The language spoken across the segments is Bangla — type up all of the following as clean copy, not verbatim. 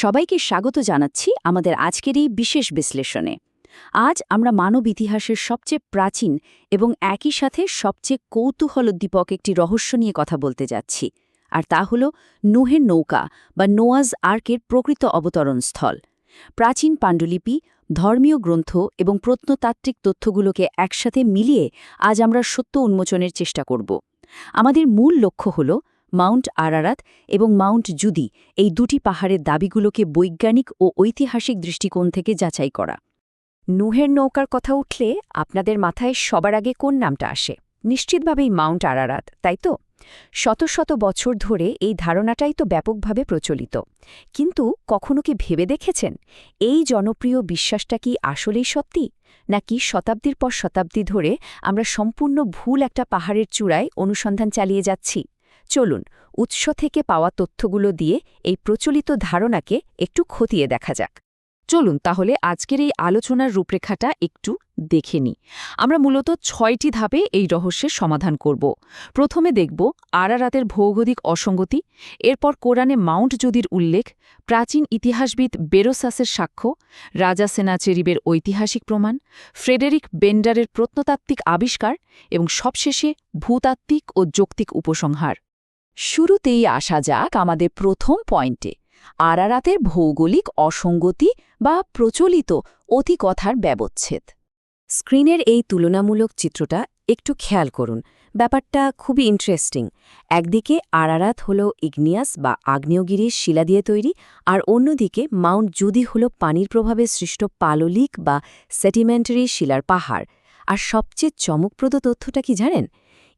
সবাইকে স্বাগত জানাচ্ছি আমাদের আজকের এই বিশেষ বিশ্লেষণে। আজ আমরা মানব ইতিহাসের সবচেয়ে প্রাচীন এবং একই সাথে সবচেয়ে কৌতূহলোদ্দীপক একটি রহস্য নিয়ে কথা বলতে যাচ্ছি, আর তা হল নুহের নৌকা বা নোয়াজ আর্কের প্রকৃত অবতরণস্থল। প্রাচীন পাণ্ডুলিপি, ধর্মীয় গ্রন্থ এবং প্রত্নতাত্ত্বিক তথ্যগুলোকে একসাথে মিলিয়ে আজ আমরা সত্য উন্মোচনের চেষ্টা করব। আমাদের মূল লক্ষ্য হল মাউন্ট আরারাত এবং মাউন্ট জুদি, এই দুটি পাহাড়ের দাবিগুলোকে বৈজ্ঞানিক ও ঐতিহাসিক দৃষ্টিকোণ থেকে যাচাই করা। নুহের নৌকার কথা উঠলে আপনাদের মাথায় সবার আগে কোন নামটা আসে? নিশ্চিতভাবেই মাউন্ট আরারাত, তাই তো? শত শত বছর ধরে এই ধারণাটাই তো ব্যাপকভাবে প্রচলিত। কিন্তু কখনো কি ভেবে দেখেছেন এই জনপ্রিয় বিশ্বাসটা কি আসলেই সত্যি, নাকি শতাব্দীর পর শতাব্দী ধরে আমরা সম্পূর্ণ ভুল একটা পাহাড়ের চূড়ায় অনুসন্ধান চালিয়ে যাচ্ছি? চলুন উৎস থেকে পাওয়া তথ্যগুলো দিয়ে এই প্রচলিত ধারণাকে একটু খতিয়ে দেখা যাক। চলুন তাহলে আজকের এই আলোচনার রূপরেখাটা একটু দেখে নিই। আমরা মূলত ৬টি ধাপে এই রহস্যের সমাধান করব। প্রথমে দেখব আরারাতের ভৌগোলিক অসঙ্গতি, এরপর কোরআনে মাউন্ট জুদির উল্লেখ, প্রাচীন ইতিহাসবিদ বেরোসাসের সাক্ষ্য, রাজা সেনাচেরিবের ঐতিহাসিক প্রমাণ, ফ্রেডেরিক বেন্ডারের প্রত্নতাত্ত্বিক আবিষ্কার এবং সবশেষে ভূতাত্ত্বিক ও যৌক্তিক উপসংহার। শুরুতেই আসা যাক আমাদের প্রথম পয়েন্টে, আরারাতের ভৌগোলিক অসঙ্গতি বা প্রচলিত অতিকথার ব্যবচ্ছেদ। স্ক্রিনের এই তুলনামূলক চিত্রটা একটু খেয়াল করুন, ব্যাপারটা খুবই ইন্টারেস্টিং। একদিকে আরারাত হল ইগনিয়াস বা আগ্নেয়গিরির শিলা দিয়ে তৈরি, আর অন্যদিকে মাউন্ট জুদি হল পানির প্রভাবে সৃষ্ট পাললিক বা সেডিমেন্টারি শিলার পাহাড়। আর সবচেয়ে চমকপ্রদ তথ্যটা কি জানেন?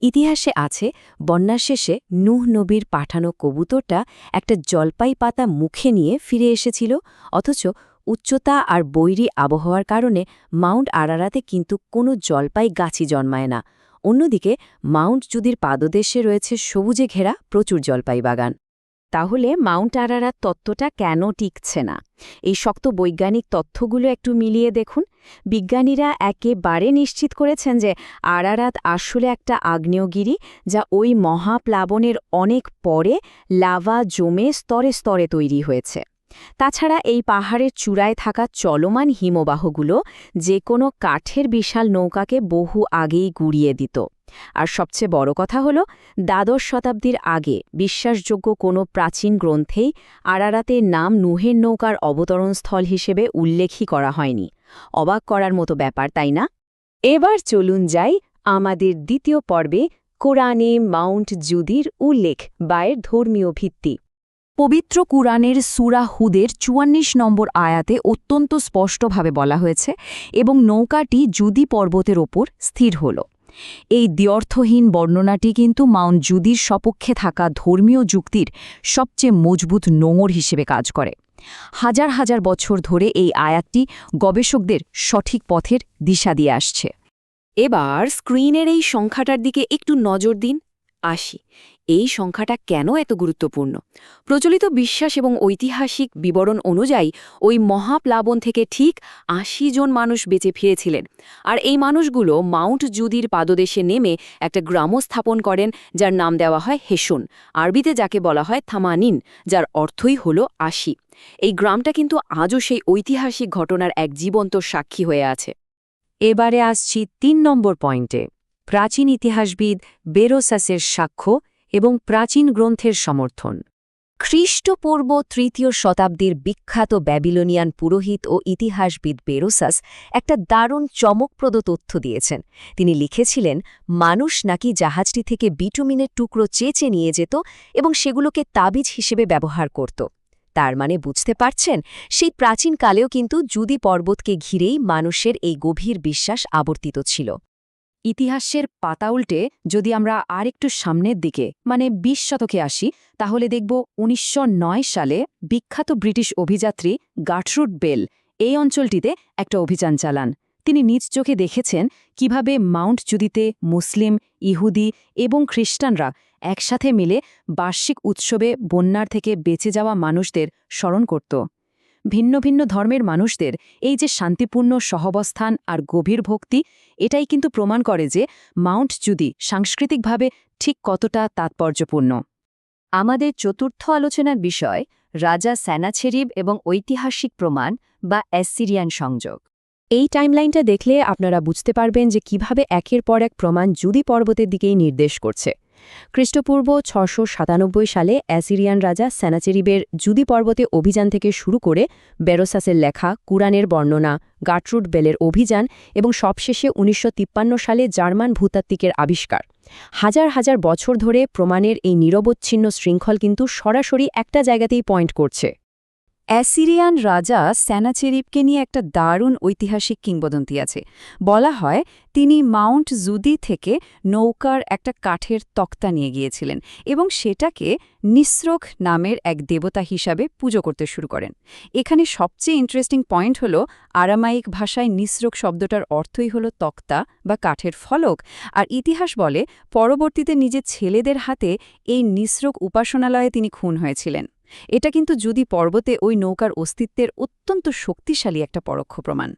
ইতিহাসে আছে বন্যার শেষে নূহ নবীর পাঠানো কবুতরটা একটা জলপাই পাতা মুখে নিয়ে ফিরে এসেছিল, অথচ উচ্চতা আর বৈরী আবহাওয়ার কারণে মাউন্ট আরারাতে কিন্তু কোনো জলপাই গাছই জন্মায় না। অন্যদিকে মাউন্ট জুদির পাদদেশে রয়েছে সবুজে ঘেরা প্রচুর জলপাই বাগান। তাহলে মাউন্ট আরারাত তত্ত্বটা কেন টিকছে না? এই শক্ত বৈজ্ঞানিক তথ্যগুলো একটু মিলিয়ে দেখুন। বিজ্ঞানীরা একেবারে নিশ্চিত করেছেন যে আরারাত আসলে একটা আগ্নেয়গিরি, যা ওই মহাপ্লাবনের অনেক পরে লাভা জমে স্তরে স্তরে তৈরি হয়েছে। তাছাড়া এই পাহাড়ের চূড়ায় থাকা চলমান হিমবাহগুলো যে কোনো কাঠের বিশাল নৌকাকে বহু আগেই গুড়িয়ে দিত। আর সবচেয়ে বড় কথা হল, দ্বাদশ শতাব্দীর আগে বিশ্বাসযোগ্য কোনো প্রাচীন গ্রন্থেই আরারাতের নাম নুহের নৌকার অবতরণস্থল হিসেবে উল্লেখই করা হয়নি। অবাক করার মতো ব্যাপার, তাই না? এবার চলুন যাই আমাদের দ্বিতীয় পর্বে, কোরআনে মাউন্ট জুদির উল্লেখ বা এর ধর্মীয় ভিত্তি। পবিত্র কুরআনের সূরা হুদের ৪৪ নম্বর আয়াতে অত্যন্ত স্পষ্টভাবে বলা হয়েছে, এবং নৌকাটি জুদি পর্বতের ওপর স্থির হল। এই দ্ব্যর্থহীন বর্ণনাটি কিন্তু মাউন্ট জুদির সপক্ষে থাকা ধর্মীয় যুক্তির সবচেয়ে মজবুত নোঙর হিসেবে কাজ করে। হাজার হাজার বছর ধরে এই আয়াতটি গবেষকদের সঠিক পথের দিশা দিয়ে আসছে। এবার স্ক্রিনের এই সংখ্যাটার দিকে একটু নজর দিন। ৮০। এই সংখ্যাটা কেন এত গুরুত্বপূর্ণ? প্রচলিত বিশ্বাস এবং ঐতিহাসিক বিবরণ অনুযায়ী ওই মহাপ্লাবন থেকে ঠিক ৮০ জন মানুষ বেঁচে ফিরেছিলেন। আর এই মানুষগুলো মাউন্ট জুদির পাদদেশে নেমে একটা গ্রাম স্থাপন করেন, যার নাম দেওয়া হয় হেশন, আরবিতে যাকে বলা হয় থামানিন, যার অর্থই হল ৮০। এই গ্রামটা কিন্তু আজও সেই ঐতিহাসিক ঘটনার এক জীবন্ত সাক্ষী হয়ে আছে। এবারে আসছি ৩ নম্বর পয়েন্টে, প্রাচীন ইতিহাসবিদ বেরোসাসের সাক্ষ্য এবং প্রাচীন গ্রন্থের সমর্থন। খ্রিস্টপূর্ব ৩য় শতাব্দীর বিখ্যাত ব্যাবিলনিয়ান পুরোহিত ও ইতিহাসবিদ বেরোসাস একটা দারুণ চমকপ্রদ তথ্য দিয়েছেন। তিনি লিখেছিলেন, মানুষ নাকি জাহাজটি থেকে বিটুমিনের টুকরো চেঁচে নিয়ে যেত এবং সেগুলোকে তাবিজ হিসেবে ব্যবহার করত। তার মানে বুঝতে পারছেন, সেই প্রাচীনকালেও কিন্তু জুদি পর্বতকে ঘিরেই মানুষের এই গভীর বিশ্বাস আবর্তিত ছিল। ইতিহাসের পাতা উল্টে যদি আমরা আরেকটু সামনের দিকে মানে ২০ শতকে আসি, তাহলে দেখব ১৯০৯ সালে বিখ্যাত ব্রিটিশ অভিযাত্রী গার্টরুড বেল এই অঞ্চলটিতে একটা অভিযান চালান। তিনি নিজ চোখে দেখেছেন কিভাবে মাউন্ট জুদিতে মুসলিম, ইহুদি এবং খ্রিস্টানরা একসাথে মিলে বার্ষিক উৎসবে বন্যার থেকে বেঁচে যাওয়া মানুষদের স্মরণ করত। ভিন্ন ভিন্ন ধর্মের মানুষদের এই যে শান্তিপূর্ণ সহাবস্থান আর গভীর ভক্তি, এটাই কিন্তু প্রমাণ করে যে মাউন্ট জুদি সাংস্কৃতিকভাবে ঠিক কতটা তাৎপর্যপূর্ণ। আমাদের চতুর্থ আলোচনার বিষয় রাজা সেনাচেরিব এবং ঐতিহাসিক প্রমাণ বা অ্যাসিরিয়ান সংযোগ। এই টাইমলাইনটা দেখলে আপনারা বুঝতে পারবেন যে কিভাবে একের পর এক প্রমাণ জুদি পর্বতের দিকেই নির্দেশ করছে। খ্রিস্টপূর্ব ৬৯৭ সালে অ্যাসিরিয়ান রাজা সেনাচেরিবের জুদি পর্বতে অভিযান থেকে শুরু করে বেরোসাসের লেখা, কুরআনের বর্ণনা, গাট্রুড বেলের অভিযান এবং সবশেষে ১৯৫৩ সালে জার্মান ভূতাত্ত্বিকের আবিষ্কার। হাজার হাজার বছর ধরে প্রমাণের এই নিরবচ্ছিন্ন শৃঙ্খল কিন্তু সরাসরি একটা জায়গাতেই পয়েন্ট করছে। অ্যাসিরিয়ান রাজা সেনাচেরিবকে নিয়ে একটা দারুণ ঐতিহাসিক কিংবদন্তি আছে। বলা হয় তিনি মাউন্ট জুদি থেকে নৌকার একটা কাঠের তক্তা নিয়ে গিয়েছিলেন এবং সেটাকে নিসরোখ নামের এক দেবতা হিসাবে পুজো করতে শুরু করেন। এখানে সবচেয়ে ইন্টারেস্টিং পয়েন্ট হল আরামাইক ভাষায় নিসরোখ শব্দটার অর্থই হল তক্তা বা কাঠের ফলক, আর ইতিহাস বলে পরবর্তীতে নিজের ছেলেদের হাতে এই নিসরোখ উপাসনালয়ে তিনি খুন হয়েছিলেন। এটা কিন্তু জুদি পর্বতে ওই নৌকার অস্তিত্বের অত্যন্ত শক্তিশালী একটা পরোক্ষ প্রমাণ।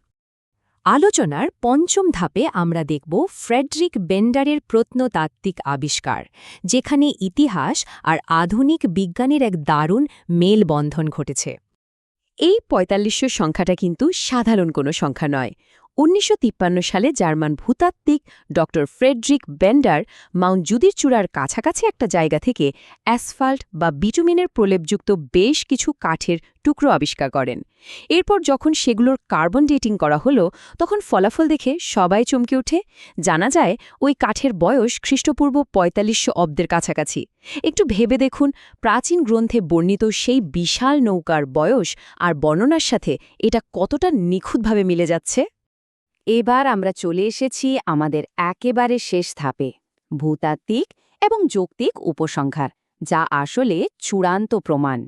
আলোচনার পঞ্চম ধাপে আমরা দেখব ফ্রেডরিক বেন্ডারের প্রত্নতাত্ত্বিক আবিষ্কার, যেখানে ইতিহাস আর আধুনিক বিজ্ঞানের এক দারুণ মেলবন্ধন ঘটেছে। এই ৪৫০০ সংখ্যাটা কিন্তু সাধারণ কোনো সংখ্যা নয়। ১৯৫৩ সালে জার্মান ভূতাত্ত্বিক ড ফ্রেডরিক বেন্ডার মাউন্ট জুদির চূড়ার কাছাকাছি একটা জায়গা থেকে অ্যাসফাল্ট বা বিটুমিনের প্রলেপযুক্ত বেশ কিছু কাঠের টুকরো আবিষ্কার করেন। এরপর যখন সেগুলোর কার্বন ডেটিং করা হলো, তখন ফলাফল দেখে সবাই চমকে ওঠে। জানা যায় ওই কাঠের বয়স খ্রিস্টপূর্ব ৪৫০০ অব্দের কাছাকাছি। একটু ভেবে দেখুন, প্রাচীন গ্রন্থে বর্ণিত সেই বিশাল নৌকার বয়স আর বর্ণনার সাথে এটা কতটা নিখুঁতভাবে মিলে যাচ্ছে। এবার আমরা চলে এসেছি আমাদের একেবারে শেষ ধাপে, ভূতাত্ত্বিক এবং যৌক্তিক উপসংহার, যা আসলে চূড়ান্ত প্রমাণ।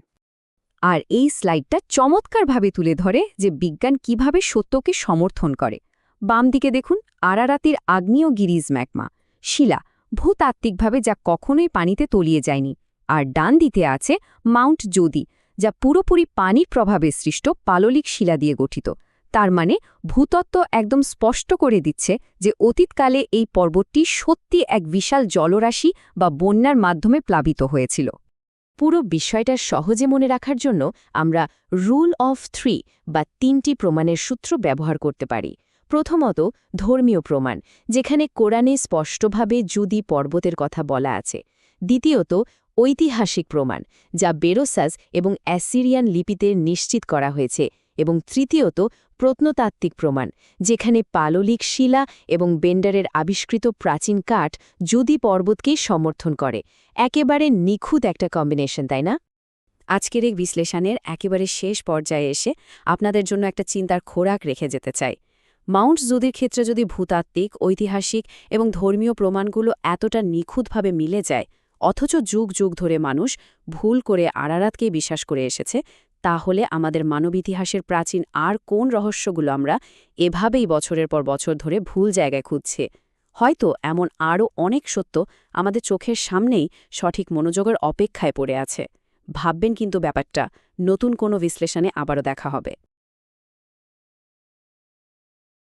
আর এই স্লাইডটা চমৎকারভাবে তুলে ধরে যে বিজ্ঞান কিভাবে সত্যকে সমর্থন করে। বাম দিকে দেখুন আরারাতির আগ্নেয়গিরিজ ম্যাগমা, শিলা, ভূতাত্ত্বিকভাবে যা কখনোই পানিতে তলিয়ে যায়নি। আর ডান দিকে আছে মাউন্ট জুদি, যা পুরোপুরি পানির প্রভাবে সৃষ্ট পাললিক শিলা দিয়ে গঠিত। তার মানে ভূতত্ত্ব একদম স্পষ্ট করে দিচ্ছে যে অতীতকালে এই পর্বতটি সত্যি এক বিশাল জলরাশি বা বন্যার মাধ্যমে প্লাবিত হয়েছিল। পুরো বিষয়টা সহজে মনে রাখার জন্য আমরা রুল অফ 3 বা ৩টি প্রমাণের সূত্র ব্যবহার করতে পারি। প্রথমত, ধর্মীয় প্রমাণ, যেখানে কোরআনে স্পষ্টভাবে জুদি পর্বতের কথা বলা আছে। দ্বিতীয়ত, ঐতিহাসিক প্রমাণ, যা বেরোসাস এবং অ্যাসিরিয়ান লিপিতে নিশ্চিত করা হয়েছে। এবং তৃতীয়ত, প্রত্নতাত্ত্বিক প্রমাণ, যেখানে পাললিক শিলা এবং বেন্ডারের আবিষ্কৃত প্রাচীন কাঠ জুদি পর্বতকেই সমর্থন করে। একেবারে নিখুঁত একটা কম্বিনেশন, তাই না? আজকের এই বিশ্লেষণের একেবারে শেষ পর্যায়ে এসে আপনাদের জন্য একটা চিন্তার খোরাক রেখে যেতে চাই। মাউন্ট জুদির ক্ষেত্রে যদি ভূতাত্ত্বিক, ঐতিহাসিক এবং ধর্মীয় প্রমাণগুলো এতটা নিখুঁতভাবে মিলে যায়, অথচ যুগ যুগ ধরে মানুষ ভুল করে আরারাতকেই বিশ্বাস করে এসেছে, তাহলে আমাদের মানব ইতিহাসের প্রাচীন আর কোন রহস্যগুলো আমরা এভাবেই বছরের পর বছর ধরে ভুল জায়গায় খুঁজছি? হয়তো এমন আরও অনেক সত্য আমাদের চোখের সামনেই সঠিক মনোযোগের অপেক্ষায় পড়ে আছে। ভাববেন কিন্তু ব্যাপারটা। নতুন কোনো বিশ্লেষণে আবারও দেখা হবে।